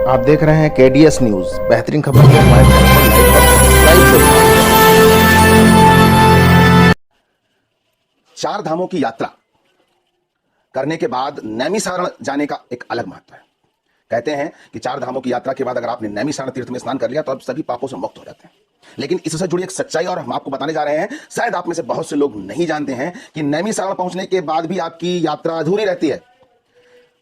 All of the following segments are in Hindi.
आप देख रहे हैं केडीएस न्यूज। बेहतरीन खबर के हमारे चैनल को लाइक और सब्सक्राइब करें। चार धामों की यात्रा करने के बाद नैमिषारण जाने का एक अलग महत्व है। कहते हैं कि चार धामों की यात्रा के बाद अगर आपने नैमिषारण तीर्थ में स्नान कर लिया तो आप सभी पापों से मुक्त हो जाते हैं। लेकिन इससे जुड़ी एक सच्चाई और हम आपको बताने जा रहे हैं, शायद आप में से बहुत से लोग नहीं जानते हैं कि नैमिषारण पहुंचने के बाद भी आपकी यात्रा अधूरी रहती है।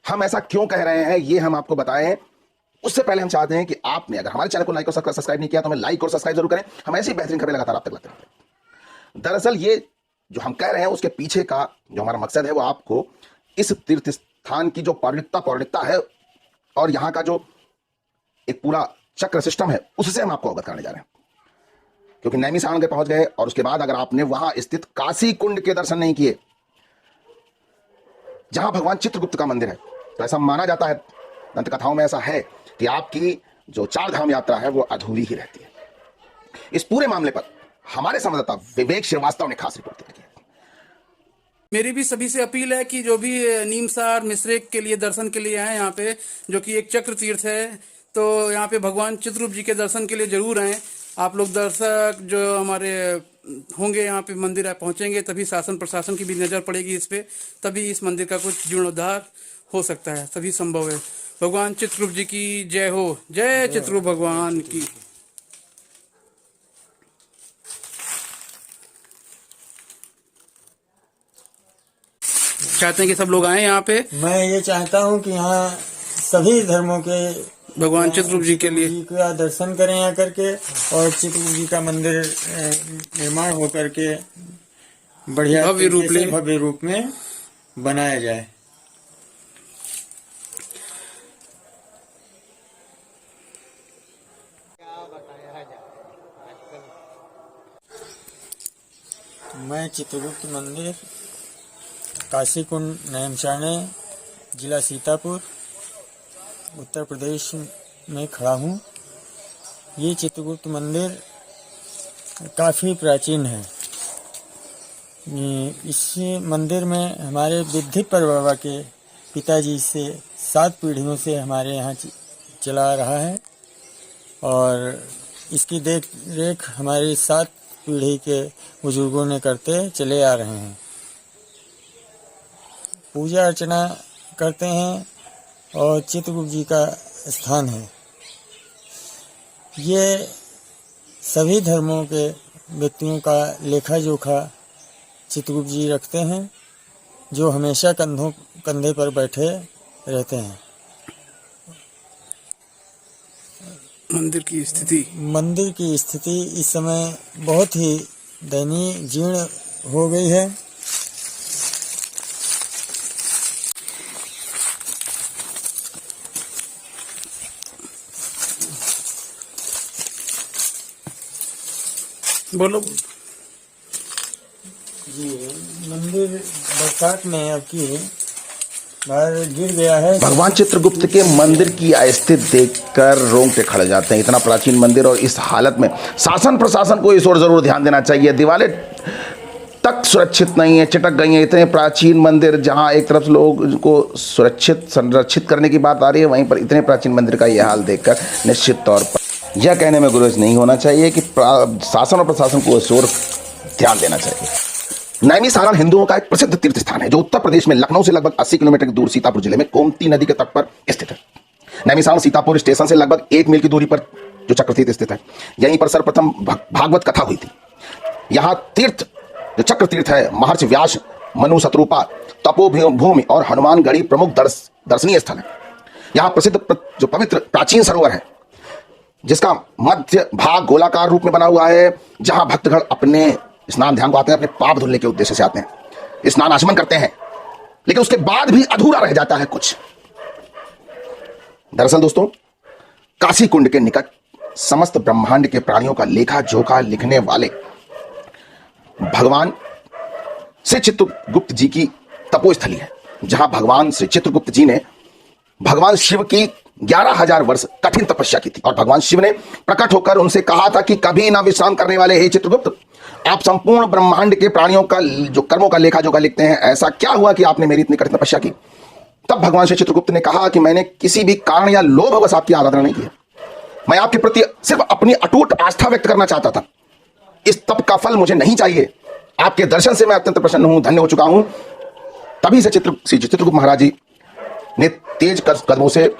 हम ऐसा क्यों कह रहे हैं ये हम आपको बताएं। उससे पहले हम चाहते हैं कि आपने अगर हमारे चैनल को लाइक और सब्सक्राइब नहीं किया तो हमें लाइक और सब्सक्राइब जरूर करें। हम ऐसी बेहतरीन खबरें लगातार आप तक लाते हैं। दरअसल ये जो हम कह रहे हैं उसके पीछे का जो हमारा मकसद है वो आपको इस तीर्थ स्थान की जो पौराणिकता है और यहाँ का जो एक पूरा चक्र सिस्टम है उससे हम आपको अवगत कराने जा रहे हैं। क्योंकि नैमिषारण के पहुंच गए और उसके बाद अगर आपने वहां स्थित काशी कुंड के दर्शन नहीं किए जहां भगवान चित्रगुप्त का मंदिर है, तो ऐसा माना जाता है, दंत कथाओं में ऐसा है कि आपकी जो चार धाम यात्रा है वो अधूरी ही रहती है। इस पूरे मामले पर हमारे संवाददाता विवेक श्रीवास्तव ने खास रिपोर्ट तैयार की है। मेरी भी सभी से अपील है कि जो भी नीमसार मिश्रेक के लिए दर्शन के लिए आए यहाँ पे, जो कि एक चक्र तीर्थ है, तो यहाँ पे भगवान चित्रगुप्त जी के दर्शन के लिए जरूर आए। आप लोग दर्शक जो हमारे होंगे यहाँ पे मंदिर पहुँचेंगे तभी शासन प्रशासन की भी नज़र पड़ेगी इस पे, तभी इस मंदिर का कुछ जीर्णोद्धार हो सकता है, तभी संभव है। भगवान चित्रगुप्त जी की जय हो। जय चित्रगुप्त भगवान की। चाहते हैं कि सब लोग आए यहाँ पे। मैं ये चाहता हूँ कि यहाँ सभी धर्मों के भगवान चित्रगुप्त जी के लिए का दर्शन करें आकर के, और चित्रगुप्त जी का मंदिर निर्माण होकर के बढ़िया भव्य रूप में बनाया जाए। मैं चित्रगुप्त मंदिर काशी कुंड नैमिषारण्य जिला सीतापुर उत्तर प्रदेश में खड़ा हूँ। ये चित्रगुप्त मंदिर काफ़ी प्राचीन है। इस मंदिर में हमारे विद्धिपर बाबा के पिताजी से 7 पीढ़ियों से हमारे यहाँ चला रहा है और इसकी देख रेख हमारी 7 पीढ़ी के बुजुर्गों ने करते चले आ रहे हैं। पूजा अर्चना करते हैं और चित्रगुप्त जी का स्थान है। ये सभी धर्मों के व्यक्तियों का लेखा जोखा चित्रगुप्त जी रखते हैं, जो हमेशा कंधे पर बैठे रहते हैं। मंदिर की स्थिति इस समय बहुत ही दयनीय जीर्ण हो गई है। बोलो जी, मंदिर बरसात में अब की बाहर गिर गया है। भगवान चित्रगुप्त के मंदिर की स्थिति देखकर रोंगटे खड़े जाते हैं। इतना प्राचीन मंदिर और इस हालत में शासन प्रशासन को इस ओर जरूर ध्यान देना चाहिए। दीवारें तक सुरक्षित नहीं है, चिटक गई हैं। इतने प्राचीन मंदिर जहां एक तरफ लोग को सुरक्षित संरक्षित करने की बात आ रही है, वहीं पर इतने प्राचीन मंदिर का यह हाल देखकर निश्चित तौर पर यह कहने में गुरेज नहीं होना चाहिए कि शासन और प्रशासन को इस ओर ध्यान देना चाहिए। नैमिषारण हिंदुओं का एक प्रसिद्ध तीर्थ स्थान है जो उत्तर प्रदेश में लखनऊ से लगभग 80 किलोमीटर की दूर सीतापुर जिले में गोमती नदी के तट पर स्थित है। नैमिषारण सीतापुर स्टेशन से लगभग 1 मील की दूरी पर जो चक्रतीर्थ स्थित है, यहीं पर सर्वप्रथम भागवत कथा हुई थी। यहाँ तीर्थ जो चक्र तीर्थ है, महर्षि व्यास, मनु शत्रुपा, तपोभूमि और हनुमानगढ़ी प्रमुख दर्शनीय स्थल है। यहाँ प्रसिद्ध जो पवित्र प्राचीन सरोवर है जिसका मध्य भाग गोलाकार रूप में बना हुआ है, जहां भक्तगण अपने स्नान ध्यान को आते हैं, अपने पाप धुलने के उद्देश्य से आते हैं, स्नान आचमन करते हैं, लेकिन उसके बाद भी अधूरा रह जाता है कुछ। दरअसल दोस्तों, काशी कुंड के निकट समस्त ब्रह्मांड के प्राणियों का लेखा जोखा लिखने वाले भगवान श्री चित्रगुप्त जी की तपोस्थली है, जहां भगवान श्री चित्रगुप्त जी ने भगवान शिव की 11,000 वर्ष कठिन तपस्या की थी और भगवान शिव ने प्रकट होकर उनसे कहा था कि कभी ना विश्राम करने वाले हे चित्रगुप्त, आप संपूर्ण ब्रह्मांड के प्राणियों का जो कर्मों का लेखा जोखा लिखते हैं, ऐसा क्या हुआ कि आपने मेरी इतनी कठिन तपस्या की। तब भगवान श्री चित्रगुप्त ने कहा कि मैंने किसी भी कारण या लोभवश आपकी आराधना नहीं की। मैं आपके प्रति सिर्फ अपनी अटूट आस्था व्यक्त करना चाहता था। इस तप का फल मुझे नहीं चाहिए। आपके दर्शन से मैं अत्यंत प्रसन्न हूं, धन्य हो चुका हूं। तभी से श्री चित्रगुप्त महाराज जी ने तेज कदमों से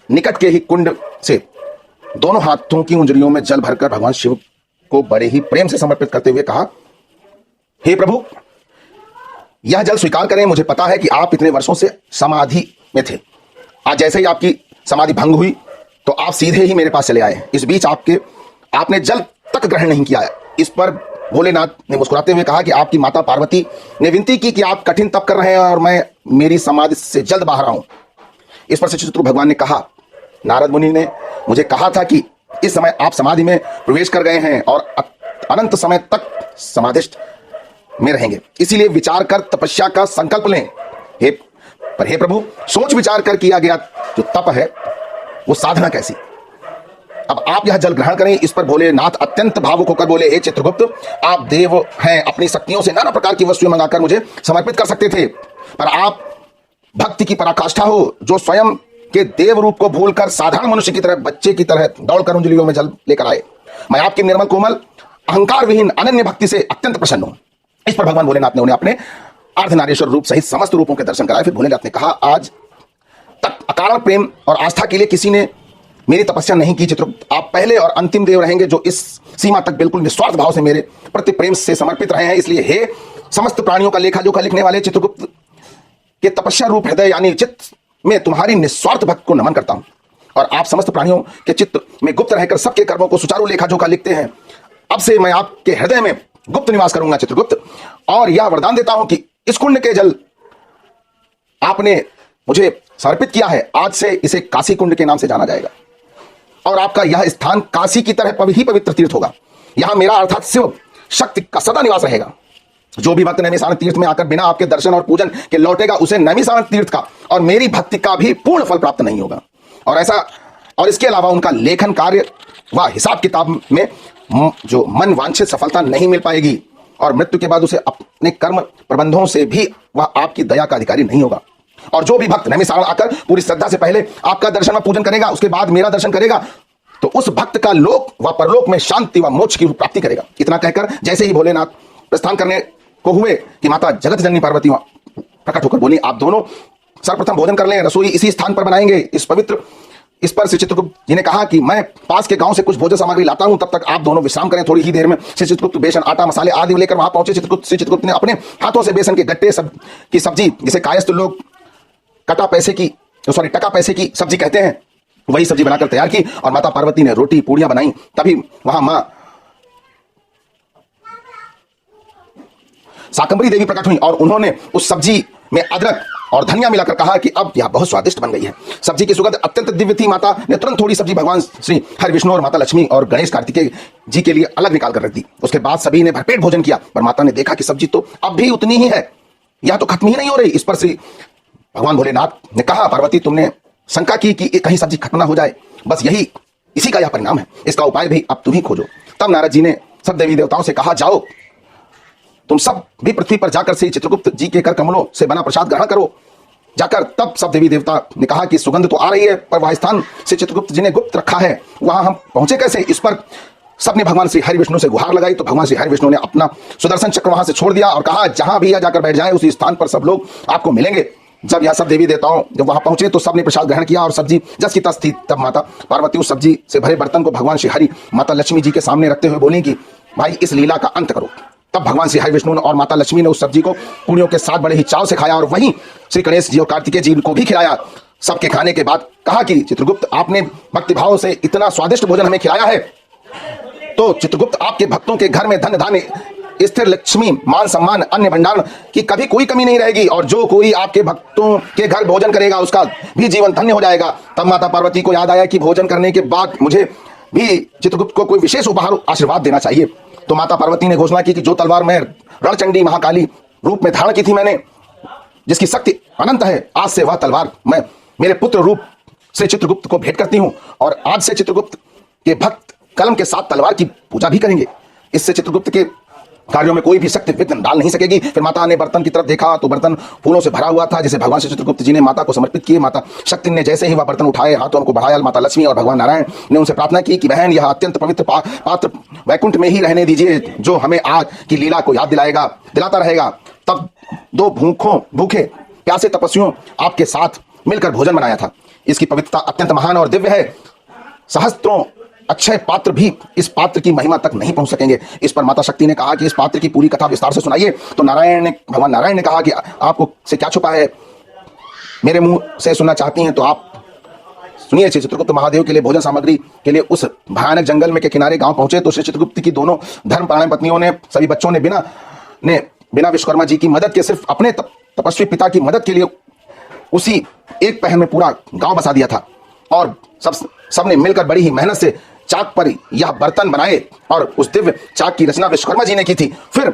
निकट के ही कुंड से दोनों हाथों की उंजलियों में जल भरकर भगवान शिव को बड़े ही प्रेम से समर्पित करते हुए कहा, हे प्रभु, यह जल स्वीकार करें। मुझे पता है कि आप इतने वर्षों से समाधि में थे। आज जैसे ही आपकी समाधि भंग हुई तो आप सीधे ही मेरे पास चले आए। इस बीच आपने जल तक ग्रहण नहीं किया। इस पर भोलेनाथ ने मुस्कुराते हुए कहा कि आपकी माता पार्वती ने विनती की कि आप कठिन तप कर रहे हैं और मैं मेरी समाधि से जल्द बाहर आऊं। इस पर श्री चित्रगुप्त भगवान ने कहा, नारद मुनि ने मुझे कहा था कि इस समय आप समाधि में प्रवेश कर गए हैं और अनंत समय तक समाधिष्ठ में रहेंगे। इसीलिए विचार कर तपस्या का संकल्प लें। हे प्रभु, सोच विचार कर किया गया जो तप है वो साधना कैसी। अब आप यह जल ग्रहण करें। इस पर भोलेनाथ अत्यंत भावुक होकर बोले, हे चित्रगुप्त, आप देव हैं, अपनी शक्तियों से नाना प्रकार की वस्तुएं मंगाकर मुझे समर्पित कर सकते थे, पर आप भक्ति की पराकाष्ठा हो, जो स्वयं के देव रूप को भूलकर साधारण मनुष्य की तरह, बच्चे की तरह दौड़कर उंगलियों में जल लेकर आए। मैं आपकी निर्मल कोमल अहंकार विहीन अनन्य भक्ति से अत्यंत प्रसन्न हूं। इस पर भगवान भोलेनाथ ने उन्हें अपने अर्धनारीश्वर रूप सहित समस्त रूपों के दर्शन कराए। फिर भोलेनाथ ने कहा, आज तक अकारण प्रेम और आस्था के लिए किसी ने मेरी तपस्या नहीं की। चित्रगुप्त, आप पहले और अंतिम देव रहेंगे जो इस सीमा तक बिल्कुल निस्वार्थ भाव से मेरे प्रति प्रेम से समर्पित रहे हैं। इसलिए हे समस्त प्राणियों का लेखा जोखा लिखने वाले चित्रगुप्त के तपस्या रूप हृदय यानी चित्त में तुम्हारी निस्वार्थ भक्त को नमन करता हूं। और आप समस्त प्राणियों के चित्त में गुप्त रहकर सबके कर्मों को सुचारू लेखा जोखा लिखते हैं। अब से मैं आपके हृदय में गुप्त निवास करूंगा चित्रगुप्त, और यह वरदान देता हूं कि इस कुंड के जल आपने मुझे समर्पित किया है, आज से इसे काशी कुंड के नाम से जाना जाएगा और आपका यह स्थान काशी की तरह ही पवित्र तीर्थ होगा। यहां मेरा अर्थात शिव शक्ति का सदा निवास रहेगा। जो भी भक्त नैमिषारण्य तीर्थ में आकर बिना आपके दर्शन और पूजन के लौटेगा, उसे नैमिषारण्य तीर्थ का और मेरी भक्ति का भी पूर्ण फल प्राप्त नहीं होगा। और इसके अलावा उनका लेखन कार्य व हिसाब किताब में जो मन वांछित सफलता नहीं मिल पाएगी और मृत्यु के बाद उसे अपने कर्म प्रबंधों से भी वह आपकी दया का अधिकारी नहीं होगा। और जो भी भक्त नैमिषारण्य आकर पूरी श्रद्धा से पहले आपका दर्शन व पूजन करेगा, उसके बाद मेरा दर्शन करेगा, तो उस भक्त का लोक व परलोक में शांति व मोक्ष की प्राप्ति करेगा। इतना कहकर जैसे ही भोलेनाथ प्रस्थान करने को हुए कि माता जगत जननी पार्वती प्रकट होकर बोली, आप दोनों सर्वप्रथम भोजन कर लें, रसोई इसी स्थान पर बनाएंगे। इस पर श्री चित्रगुप्त जी ने कहा कि मैं पास के गांव से कुछ भोजन सामग्री लाता हूं, तब तक आप दोनों विश्राम करें। थोड़ी ही देर में श्री चित्रगुप्त बेसन, आटा, मसाले आदि लेकर वहां पहुंचे। श्री चित्रगुप्त ने अपने हाथों से बेसन के गट्टे की सब्जी, जिसे कायस्थ लोग टका पैसे की सब्जी कहते हैं, वही सब्जी बनाकर तैयार की और माता पार्वती ने रोटी पूड़ियां बनाई। तभी वहां मां शाकंभरी देवी प्रकट हुई और उन्होंने उस सब्जी में अदरक और धनिया मिलाकर कहा कि अब यह बहुत स्वादिष्ट बन गई है। सब्जी की सुगंध अत्यंत दिव्य थी। माता ने तुरंत थोड़ी सब्जी भगवान श्री हरि विष्णु और माता लक्ष्मी और गणेश कार्तिकेय जी के लिए अलग निकाल कर रख दी। उसके बाद सभी ने भरपेट भोजन किया, पर माता ने देखा कि सब्जी तो अब भी उतनी ही है, यह तो खत्म ही नहीं हो रही। इस पर श्री भगवान भोलेनाथ ने कहा, पार्वती, तुमने शंका की कि कहीं सब्जी खत्म ना हो जाए, बस इसी का यह परिणाम है। इसका उपाय भी अब तुम ही खोजो। तब नारद जी ने सब देवी देवताओं से कहा, जाओ तुम सब भी पृथ्वी पर जाकर श्री चित्रगुप्त जी के कर कमलों से बना प्रसाद ग्रहण करो। जाकर तब सब देवी देवता ने कहा कि सुगंध तो आ रही है, पर वह स्थान श्री चित्रगुप्त जी ने गुप्त रखा है, वहां हम पहुंचे कैसे। इस पर सबने भगवान श्री हरि विष्णु से गुहार लगाई। तो भगवान श्री हरि विष्णु ने अपना सुदर्शन चक्र वहां से छोड़ दिया और कहा, जहां भी जाकर बैठ जाए उसी स्थान पर सब लोग आपको मिलेंगे। जब यह सब देवी देवताओं जब वहां पहुंचे तो सबने प्रसाद ग्रहण किया और सब्जी जस की तस थी। तब माता पार्वती उस सब्जी से भरे बर्तन को भगवान श्री हरि माता लक्ष्मी जी के सामने रखते हुए बोली कि भाई, इस लीला का अंत करो। तब भगवान श्री हरि विष्णु और माता लक्ष्मी ने उस सब्जी को पूड़ियों के साथ बड़े ही चाव से खाया और वहीं श्री गणेश जी और कार्तिकेय जी को भी खिलाया। सबके खाने के बाद कहा कि चित्रगुप्त, आपने भक्तिभाव से इतना स्वादिष्ट भोजन हमें खिलाया है, तो चित्रगुप्त आपके भक्तों के घर में धन धान्य, स्थिर लक्ष्मी, मान सम्मान, अन्य भंडार की कभी कोई कमी नहीं रहेगी और जो कोई आपके भक्तों के घर भोजन करेगा उसका भी जीवन धन्य हो जाएगा। तब माता पार्वती को याद आया कि भोजन करने के बाद मुझे भी चित्रगुप्त को कोई विशेष उपहार आशीर्वाद देना चाहिए। तो माता पार्वती ने घोषणा की कि जो तलवार मैं रणचंडी महाकाली रूप में धारण की थी मैंने, जिसकी शक्ति अनंत है, आज से वह तलवार मैं मेरे पुत्र रूप से चित्रगुप्त को भेंट करती हूं और आज से चित्रगुप्त के भक्त कलम के साथ तलवार की पूजा भी करेंगे। इससे चित्रगुप्त के कार्यों में कोई भी शक्ति विघ्न डाल नहीं सकेगी। फिर माता ने बर्तन की तरफ देखा तो बर्तन फूलों से भरा हुआ था, जिसे भगवान श्री चित्रगुप्त जी ने माता को समर्पित किए। माता शक्ति ने जैसे ही वह बर्तन उठाए, हाथों को बढ़ाया, माता लक्ष्मी और भगवान नारायण ने उनसे प्रार्थना की कि बहन, यह अत्यंत पवित्र पात्र वैकुंठ में ही रहने दीजिए, जो हमें आज की लीला को याद दिलाता रहेगा। तब दो भूखे प्यासे तपस्वियों आपके साथ मिलकर भोजन बनाया था। इसकी पवित्रता अत्यंत महान और दिव्य है। सहस्त्रों अक्षय पात्र भी इस पात्र की महिमा तक नहीं पहुंच सकेंगे। इस पर माता शक्ति ने कहा कि इस पात्र की पूरी कथा विस्तार से सुनाइए। तो भगवान नारायण ने कहा कि आपको से क्या छुपा है, मेरे मुंह से सुनना चाहती हैं तो आप सुनिए। श्री चित्रगुप्त महादेव के लिए भोजन सामग्री के लिए उस भयानक जंगल में के किनारे गांव पहुंचे तो श्री चित्रगुप्त की दोनों धर्मपरायण पत्नियों ने, सभी बच्चों ने बिना विश्वकर्मा जी की मदद के, सिर्फ अपने तपस्वी पिता की मदद के लिए उसी एक पहर में पूरा गांव बसा दिया था। और सबने मिलकर बड़ी ही मेहनत से चाक पर यह बर्तन बनाए और उस दिव्य चाक की रचना विश्वकर्मा जी ने की थी। फिर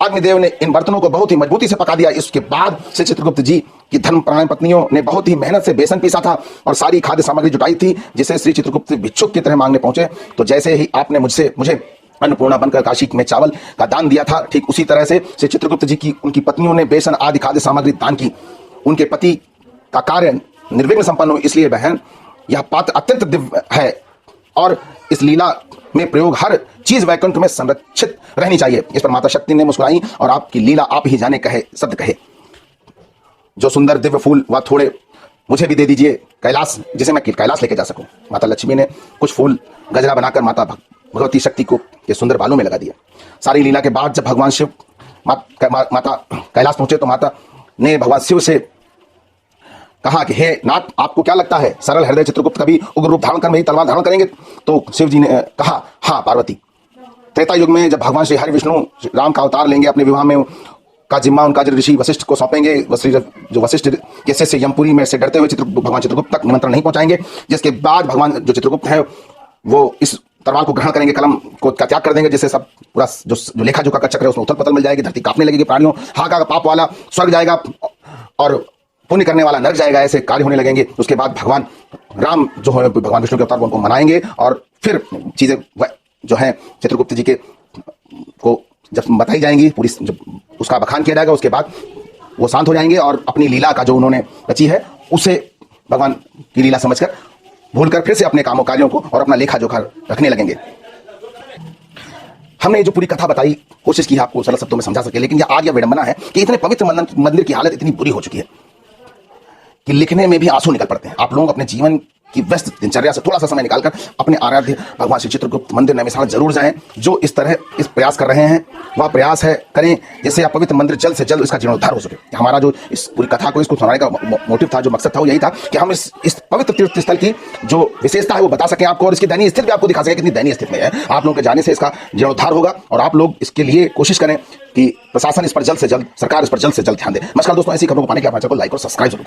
अग्निदेव ने इन बर्तनों को बहुत ही मजबूती से पका दिया। इसके बाद श्री चित्रगुप्त जी की धर्मपरायण पत्नियों ने बहुत ही मेहनत से बेसन पीसा था और सारी खाद्य सामग्री जुटाई थी, जिसे श्री चित्रगुप्त भिक्षुक की तरह मांगने पहुंचे। तो जैसे ही आपने मुझे अन्नपूर्णा बनकर काशी में चावल का दान दिया था, ठीक उसी तरह से श्री चित्रगुप्त जी की उनकी पत्नियों ने बेसन आदि खाद्य सामग्री दान की। उनके पति का कार्य निर्विघ्न संपन्न हो। इसलिए बहन, यह पात्र अत्यंत दिव्य है और इस लीला में प्रयोग हर चीज वैकुंठ में संरक्षित रहनी चाहिए। इस पर माता शक्ति ने मुस्कुराई और आपकी लीला आप ही जाने सत्य कहे। जो सुंदर दिव्य फूल वह थोड़े मुझे भी दे दीजिए, कैलाश, जिसे मैं कैलाश लेके जा सकूं। माता लक्ष्मी ने कुछ फूल गजरा बनाकर माता भगवती शक्ति को के सुंदर बालों में लगा दिया। सारी लीला के बाद जब भगवान शिव माता कैलाश पहुंचे तो माता ने भगवान शिव से कहा कि हे नाथ, आपको क्या लगता है सरल हृदय चित्रगुप्त कभी उग्र रूप धारण कर मेरी तलवार धारण करेंगे? तो शिव जी ने कहा, हाँ पार्वती। त्रेता युग में जब भगवान श्री हरि विष्णु राम का अवतार लेंगे, अपने विवाह में का जिम्मा उनका ऋषि वशिष्ठ को सौंपेंगे। जो वशिष्ठ के से यमपुरी में से डरते हुए भगवान चित्रगुप्त तक निमंत्रण नहीं पहुंचाएंगे। जिसके बाद भगवान जो चित्रगुप्त है वो इस तलवार को ग्रहण करेंगे, कलम को त्याग कर देंगे, जिससे सब पूरा जो लेखा जोखा का चक्र है उसमें उथल पथल मिल जाएगी, धरती कांपने लगेगी, प्राणियों हाहाकार पाप वाला स्वर्ग जाएगा और पुण्य करने वाला नरक जाएगा। ऐसे कार्य होने लगेंगे। उसके बाद भगवान राम जो है भगवान विष्णु के अवतार उनको मनाएंगे और फिर चीजें जो है चित्रगुप्त जी के को जब बताई जाएंगी, पूरी जब उसका बखान किया जाएगा, उसके बाद वो शांत हो जाएंगे और अपनी लीला का जो उन्होंने रची है उसे भगवान की लीला समझकर भूलकर फिर से अपने कामों कार्यों को और अपना लेखा जोखा रखने लगेंगे। हमने जो पूरी कथा बताई, कोशिश की है आपको सरल शब्दों में समझा सके, लेकिन यह विडंबना है कि इतने पवित्र मंदिर की हालत इतनी बुरी हो चुकी है कि लिखने में भी आंसू निकल पड़ते हैं। आप लोग अपने जीवन की व्यस्त दिनचर्या से थोड़ा सा समय निकालकर अपने आराध्य भगवान श्री चित्रगुप्त मंदिर नैमिषारण्य जरूर जाएं। जो इस तरह इस प्रयास कर रहे हैं वह प्रयास है करें जिससे यह पवित्र मंदिर जल्द से जल्द इसका जीर्णोद्धार हो सके। हमारा जो इस पूरी कथा को इसको सुनाने का मोटिव था, जो मकसद था, वो यही था कि हम इस पवित्र तीर्थ स्थल की जो विशेषता है वो बता सकें आपको और इसकी दयनीय स्थिति भी आपको दिखा सकें कितनी दयनीय स्थिति में है। आप लोगों के जाने से इसका जीर्णोद्धार होगा और आप लोग इसके लिए कोशिश करें कि प्रशासन इस पर जल्द से जल्द, सरकार इस पर जल्द से जल्द ध्यान दे। नमस्कार दोस्तों, ऐसी खबरों को पाने के लिए हमारे चैनल को लाइक और सब्सक्राइब जरूर